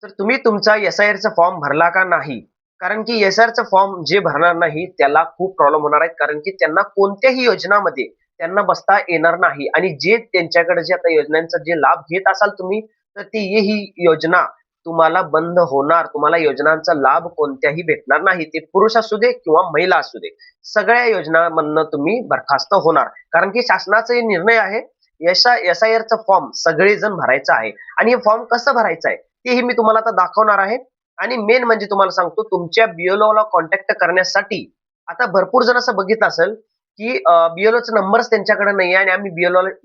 तर तुम्ही तुमचा SIR चा फॉर्म भरला का नाही? कारण की SIR चा फॉर्म जे भरणार नाही त्याला खूप प्रॉब्लेम होणार आहेत. कारण की त्यांना कोणत्याही योजनामध्ये त्यांना बसता येणार नाही आणि जे त्यांच्याकडे जे आता योजनांचा जे लाभ घेत असाल तुम्ही, तर ती ही योजना तुम्हाला बंद होणार. तुम्हाला योजनांचा लाभ कोणत्याही भेटणार नाही. ते पुरुष असू दे किंवा महिला असू दे. सगळ्या योजनांमधनं तुम्ही बरखास्त होणार. कारण की शासनाचा हे निर्णय आहे. SIR चा फॉर्म सगळेजण भरायचा आहे आणि हे फॉर्म कसं भरायचं आहे तेही मी तुम्हाला आता दाखवणार आहे. आणि मेन म्हणजे तुम्हाला सांगतो तुमच्या BLO ला कॉन्टॅक्ट करण्यासाठी आता भरपूर जण असं बघितलं असेल की BLOचा नंबरच त्यांच्याकडे नाही आहे आणि आम्ही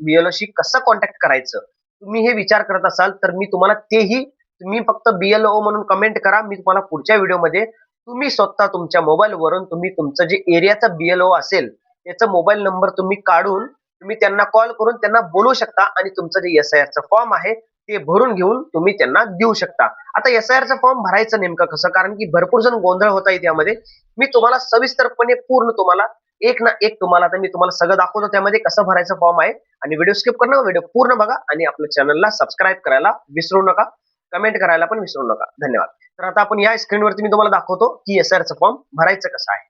BLOशी कसं कॉन्टॅक्ट करायचं? तुम्ही हे विचार करत असाल तर मी तुम्हाला तेही तुम्ही फक्त BLO म्हणून कमेंट करा. मी तुम्हाला पुढच्या व्हिडिओमध्ये तुम्ही स्वतः तुमच्या मोबाईलवरून तुम्ही तुमचं जे एरियाचा BLO असेल त्याचा मोबाईल नंबर तुम्ही काढून तुम्ही त्यांना कॉल करून त्यांना बोलू शकता आणि तुमचं जे SIR चा फॉर्म आहे ते भरून घेऊन तुम्ही त्यांना देऊ शकता. आता SIR चा फॉर्म भरायचं नेमकं कसं? कारण की भरपूर जण गोंधळ होत आहे त्यामध्ये. मी तुम्हाला सविस्तरपणे पूर्ण तुम्हाला एक ना एक तुम्हाला आता मी तुम्हाला सगळं दाखवतो त्यामध्ये कसं भरायचं फॉर्म आहे आणि व्हिडिओ स्किप करणं व्हिडिओ पूर्ण बघा आणि आपल्या चॅनलला सबस्क्राईब करायला विसरू नका. कमेंट करायला पण विसरू नका. धन्यवाद. तर आता आपण या स्क्रीनवरती मी तुम्हाला दाखवतो की SIR चा फॉर्म भरायचं कसं आहे.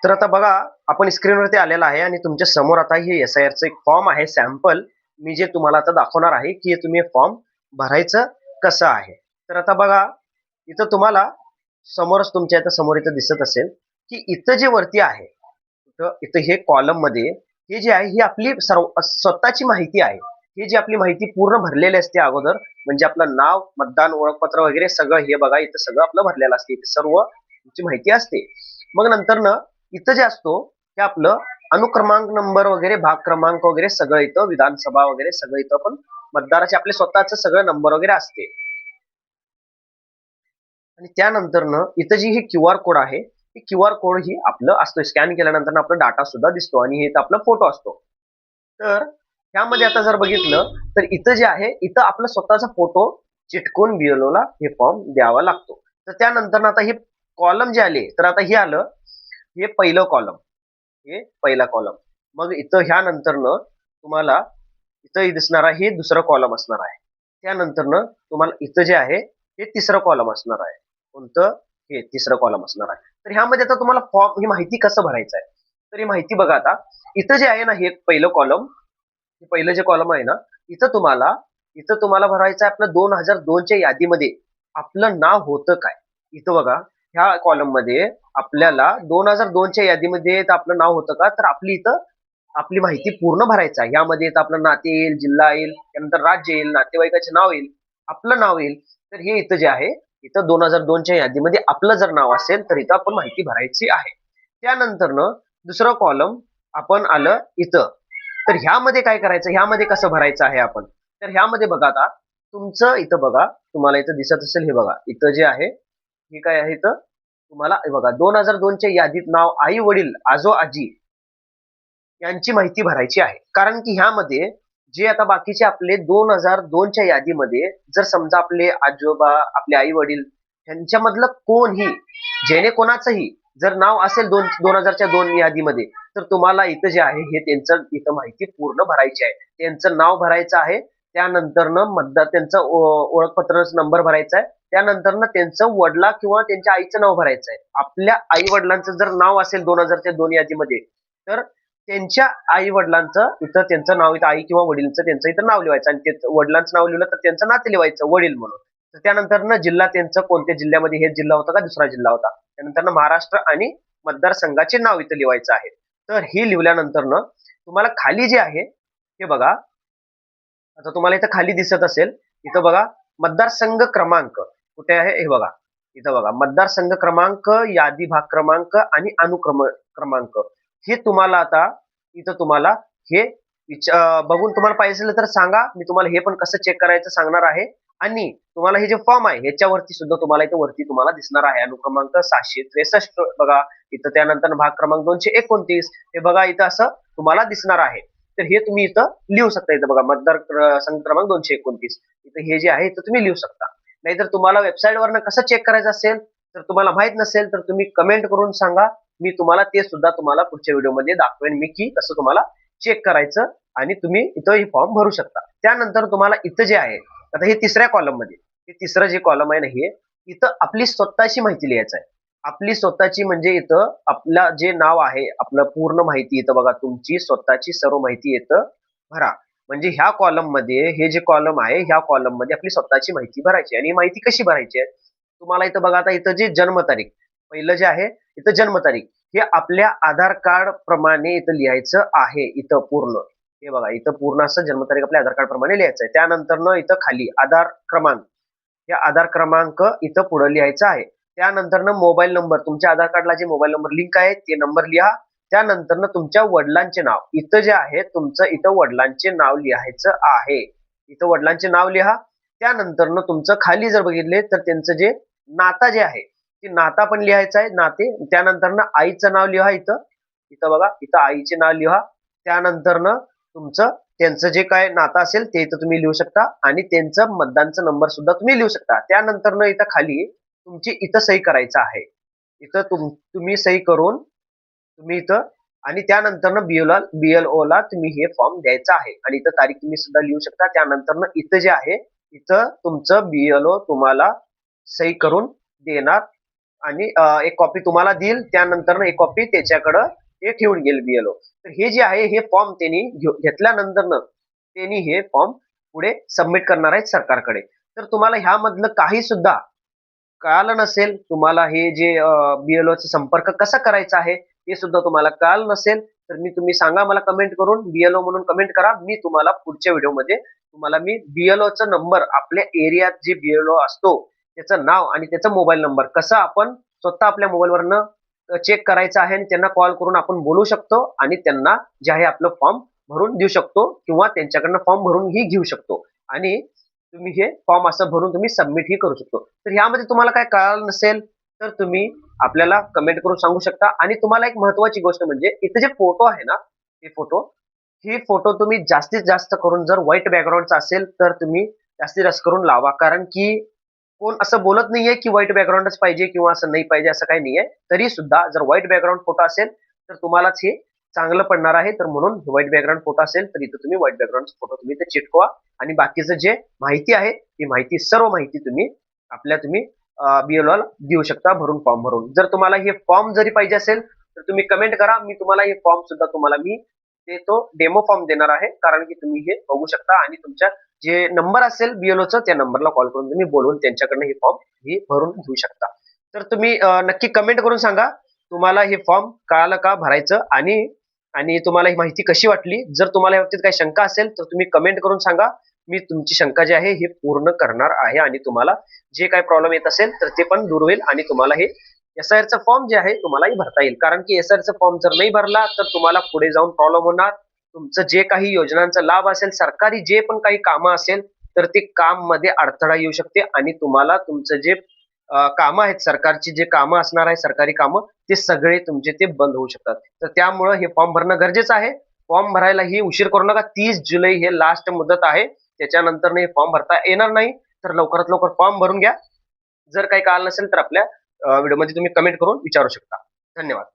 तर आता बघा आपण स्क्रीनवरती आलेला आहे आणि तुमच्या समोर आता हे SIR चं एक फॉर्म आहे सॅम्पल मी जे तुम्हाला आता दाखवणार आहे की तुम्ही फॉर्म भरायचं कसं आहे. तर आता बघा इथं तुम्हाला समोरच तुमच्या इथं समोर इथं दिसत असेल की इथं जे वरती आहे इथं हे कॉलम मध्ये हे जे आहे ही आपली स्वतःची माहिती आहे. ही जी आपली माहिती पूर्ण भरलेली असते अगोदर म्हणजे आपलं नाव, मतदान ओळखपत्र वगैरे सगळं हे बघा इथं सगळं आपलं भरलेलं असते. इथे सर्व तुमची माहिती असते. मग नंतर ना इथं जे असतो ते आपलं अनुक्रमांक नंबर वगैरे भाग क्रमांक वगैरे सगळं इथं विधानसभा वगैरे सगळं इथं पण मतदाराचे आपले स्वतःचं सगळं नंबर वगैरे असते. आणि त्यानंतर ना इथं जी ही QR कोड आहे ही QR कोड ही आपलं असतो स्कॅन केल्यानंतर आपला डाटा सुद्धा दिसतो आणि हे आपला फोटो असतो. तर ह्यामध्ये आता जर बघितलं तर इथं जे आहे इथं आपला स्वतःचा फोटो चिटकून BLO ला हे फॉर्म द्यावा लागतो. तर त्यानंतर आता हे कॉलम जे आले तर आता हे आलं हे पहिलं कॉलम हे पहिला कॉलम. मग इथं ह्यानंतर न तुम्हाला इथं दिसणार आहे हे दुसरं कॉलम असणार आहे. त्यानंतर न तुम्हाला इथं जे आहे हे तिसरं कॉलम असणार आहे. कोणतं? हे तिसरं कॉलम असणार आहे. तर ह्यामध्ये आता तुम्हाला फॉर्म ही माहिती कसं भरायचं आहे तर ही माहिती बघा आता इथं जे आहे ना हे पहिलं कॉलम हे पहिलं जे कॉलम आहे ना इथं तुम्हाला भरायचं आहे आपलं 2002 च्या यादीमध्ये आपलं नाव होतं काय? इथं बघा ह्या कॉलम मध्ये आपल्याला 2002 च्या यादीमध्ये आपलं नाव होतं का? तर आपली इथं आपली माहिती पूर्ण भरायचं आहे. यामध्ये इथं आपलं नाते येईल, जिल्हा येईल, त्यानंतर राज्य येईल, नातेवाईकाचे नाव येईल, आपलं नाव येईल. तर हे इथं जे आहे इथं 2002 च्या यादीमध्ये आपलं जर नाव असेल तर इथं आपण माहिती भरायची आहे. त्यानंतर न दुसरं कॉलम आपण आलं इथं. तर ह्यामध्ये काय करायचं? ह्यामध्ये कसं भरायचं आहे आपण? तर ह्यामध्ये बघा आता तुमचं इथं बघा तुम्हाला इथं दिसत असेल हे बघा इथं जे आहे हे काय आहे इथं तुम्हाला हे बघा 2002 च्या यादीत नाव आई वडील आजो आजी यांची माहिती भरायची आहे. कारण की ह्यामध्ये जे आता बाकीचे आपले 2002 च्या यादीमध्ये जर समजा आपले आजोबा आपले आई वडील यांच्यामधलं कोणही जेणे कोणाचंही जर नाव असेल 2000 च्या 2 यादीमध्ये तर तुम्हाला इथं जे आहे हे त्यांचं इथं माहिती पूर्ण भरायची आहे. त्यांचं नाव भरायचं आहे. त्यानंतर मतदार त्यांचं ओळखपत्र नंबर भरायचा आहे. त्यानंतर त्यांचं वडिला किंवा त्यांच्या आईचं नाव भरायचं आहे. आपल्या आई वडिलांचं जर नाव असेल 2000 च्या 2 यादीमध्ये तर त्यांच्या आई वडिलांचं इथं त्यांचं नाव इथं आई किंवा वडीलचं त्यांचं इथं नाव लिहायचं आणि वडिलांचं नाव लिहिलं तर त्यांचं नाते लिहायचं वडील म्हणून. तर त्यानंतर जिल्हा त्यांचं कोणत्या जिल्ह्यामध्ये हे जिल्हा होता का दुसरा जिल्हा होता. त्यानंतर महाराष्ट्र आणि मतदारसंघाचे नाव इथं लिहायचं आहे. तर हे लिहिल्यानंतर तुम्हाला खाली जे आहे हे बघा आता तुम्हाला इथं खाली दिसत असेल इथं बघा मतदारसंघ क्रमांक कुठे आहे हे बघा इथं बघा मतदारसंघ क्रमांक यादी भाग क्रमांक आणि क्रमांक हे तुम्हाला आता इथं तुम्हाला हे बघून तुम्हाला पाहिजे तर सांगा. मी तुम्हाला हे पण कसं चेक करायचं सांगणार आहे आणि तुम्हाला हे जे फॉर्म आहे ह्याच्यावरती सुद्धा तुम्हाला इथं वरती तुम्हाला दिसणार आहे अनुक्रमांक 763 बघा इथं त्यानंतर भाग क्रमांक 229 हे बघा इथं असं तुम्हाला दिसणार आहे. तर हे तुम्ही इथं लिहू शकता. इथं बघा मतदार संघ क्रमांक 229 इथं हे जे आहे इथं तुम्ही लिहू शकता. नाहीतर तुम्हाला वेबसाईट वरनं कसं चेक करायचं असेल तर तुम्हाला माहित नसेल तर तुम्ही कमेंट करून सांगा. मी तुम्हाला ते सुद्धा तुम्हाला पुढच्या व्हिडिओमध्ये दाखवेन मी की कसं तुम्हाला चेक करायचं आणि तुम्ही इथं ही फॉर्म भरू शकता. त्यानंतर तुम्हाला इथं जे आहे आता हे तिसऱ्या कॉलम मध्ये, हे तिसरं जे कॉलम आहे ना, हे इथं आपली स्वतःची माहिती लिहायचं आहे. आपली स्वतःची म्हणजे इथं आपलं जे नाव आहे, आपलं पूर्ण माहिती इथं बघा, तुमची स्वतःची सर्व माहिती इथं भरा. म्हणजे ह्या कॉलम मध्ये, हे जे कॉलम आहे, ह्या कॉलम मध्ये आपली स्वतःची माहिती भरायची. आणि ही माहिती कशी भरायची आहे, तुम्हाला इथं बघा, आता इथं जे जन्मतारीख पहिलं जे आहे, इथं जन्मतारीख हे आपल्या आधार कार्ड प्रमाणे इथं लिहायचं आहे. इथं पूर्ण हे बघा, इथं पूर्ण असं जन्मतारीख आपल्या आधार कार्ड प्रमाणे लिहायचं आहे. त्यानंतर न इथं खाली आधार क्रमांक, हे आधार क्रमांक इथं पुढे लिहायचा आहे. त्यानंतर न मोबाईल नंबर, तुमच्या आधार कार्डला जे मोबाईल नंबर लिंक आहे ते नंबर लिहा. त्यानंतर न तुमच्या वडिलांचे नाव इथं जे आहे, तुमचं इथं वडिलांचे नाव लिहायचं आहे. इथं वडिलांचे नाव लिहा. त्यानंतर न तुमचं खाली जर बघितले तर त्यांचं जे नाता जे आहे, ते नाता पण लिहायचं आहे, नाते. त्यानंतर न आईचं नाव लिहा इथं, इथं बघा, इथं आईचे नाव लिहा. त्यानंतर न तुमचं त्यांचं जे काय नातं असेल ते इथं तुम्ही लिहू शकता, आणि त्यांचं मतदानचा नंबर सुद्धा तुम्ही लिहू शकता. त्यानंतर न इथं खाली तुमची इथं सही करायचं आहे. इथं तुम्ही सही करून तुम्ही इथं, आणि त्यानंतर BLO ला तुम्ही हे फॉर्म द्यायचा आहे. आणि इथं तारीख तुम्ही सुद्धा लिहू शकता. त्यानंतर इथं जे आहे, इथं तुमचं BLO तुम्हाला सही करून देणार, आणि एक कॉपी तुम्हाला देईल. त्यानंतर एक कॉपी त्याच्याकडं ते ठेवून घेईल BLO. तर हे जे आहे, हे फॉर्म त्यांनी घेतल्यानंतर त्यांनी हे फॉर्म पुढे सबमिट करणार आहेत सरकारकडे. तर तुम्हाला ह्यामधलं काही सुद्धा कळालं नसेल, तुम्हाला हे जे BLO चा संपर्क कसा करायचा आहे हे सुद्धा तुम्हाला कळालं नसेल, तर तुम्ही सांगा मला कमेंट करून, BLO म्हणून कमेंट करा. मी तुम्हाला पुढच्या व्हिडिओमध्ये तुम्हाला मी BLO चा नंबर, आपल्या एरियात जे BLO असतो त्याचं नाव आणि त्याचा मोबाईल नंबर कसा आपण स्वतः आपल्या मोबाईलवरनं चेक करायचं आहे, आणि त्यांना कॉल करून आपण बोलू शकतो, आणि त्यांना जे आहे आपलं फॉर्म भरून देऊ शकतो, किंवा त्यांच्याकडनं फॉर्म भरून ही घेऊ शकतो. आणि तुम्ही हे फॉर्म असं भरून तुम्ही सबमिट ही करू शकतो. तर ह्यामध्ये तुम्हाला काय कळालं नसेल तर तुम्ही आपल्याला कमेंट करून सांगू शकता. आणि तुम्हाला एक महत्वाची गोष्ट म्हणजे, इथे जे फोटो आहे ना, हे फोटो तुम्ही जास्तीत जास्त करून, जर व्हाईट बॅकग्राऊंडचा असेल तर तुम्ही जास्तीत जास्त करून लावा. कारण की कोण असं बोलत नाहीये की व्हाईट बॅकग्राऊंडच पाहिजे किंवा असं नाही पाहिजे, असं काही नाहीये. तरी सुद्धा जर व्हाईट बॅकग्राऊंड फोटो असेल तर तुम्हालाच हे चांगलं पडणार आहे. तर म्हणून व्हाईट बॅकग्राऊंड फोटो असेल तर इथं तुम्ही व्हाईट बॅकग्राऊंड फोटो तुम्ही इथे चिटकवा. आणि बाकीचं जे माहिती आहे, ती माहिती, सर्व माहिती तुम्ही तुम्ही BLO ला देऊ शकता भरून, फॉर्म भरून. जर तुम्हाला हे फॉर्म जरी पाहिजे असेल तर तुम्ही कमेंट करा. मी तुम्हाला हे फॉर्म सुद्धा तुम्हाला मी तो डेमो फॉर्म देणार आहे. कारण की तुम्ही हे बघू शकता, आणि तुमच्या जे नंबर असेल BLO चा, त्या नंबरला कॉल करून तुम्ही बोलून त्यांच्याकडनं हे फॉर्म ही भरून घेऊ शकता. तर तुम्ही नक्की कमेंट करून सांगा तुम्हाला हे फॉर्म कळालं का भरायचं, आणि आणि तुम्हाला ही माहिती कशी वाटली. जर तुम्हाला या बाबतीत काही शंका असेल तर तुम्ही कमेंट करून सांगा. मी तुमची शंका जी आहे हे पूर्ण करणार आहे, आणि तुम्हाला जे काही प्रॉब्लेम येत असेल तर ते पण दूर होईल, आणि तुम्हाला हे SIR चा फॉर्म जे आहे तुम्हालाही भरता येईल. कारण की SIR चा फॉर्म जर नाही भरला तर तुम्हाला पुढे जाऊन प्रॉब्लेम होणार. तुमचं जे काही योजनांचा लाभ असेल, सरकारी जे पण काही कामं असेल, तर ते काम मध्ये अडथळा येऊ शकते, आणि तुम्हाला तुमचं जे कामं आहेत, सरकारची जे कामं असणार आहे, सरकारी कामं, ते सगळे तुमचे ते बंद होऊ शकतात. तर त्यामुळं हे फॉर्म भरणं गरजेचं आहे. फॉर्म भरायला ही उशीर करू नका. 30 जुलै हे लास्ट मुदत आहे. त्याच्यानंतर हे फॉर्म भरता येणार नाही. तर लवकरात लवकर फॉर्म भरून घ्या. जर काही कळालं नसेल तर आपल्या व्हिडिओमध्ये तुम्ही कमेंट करून विचारू शकता. धन्यवाद.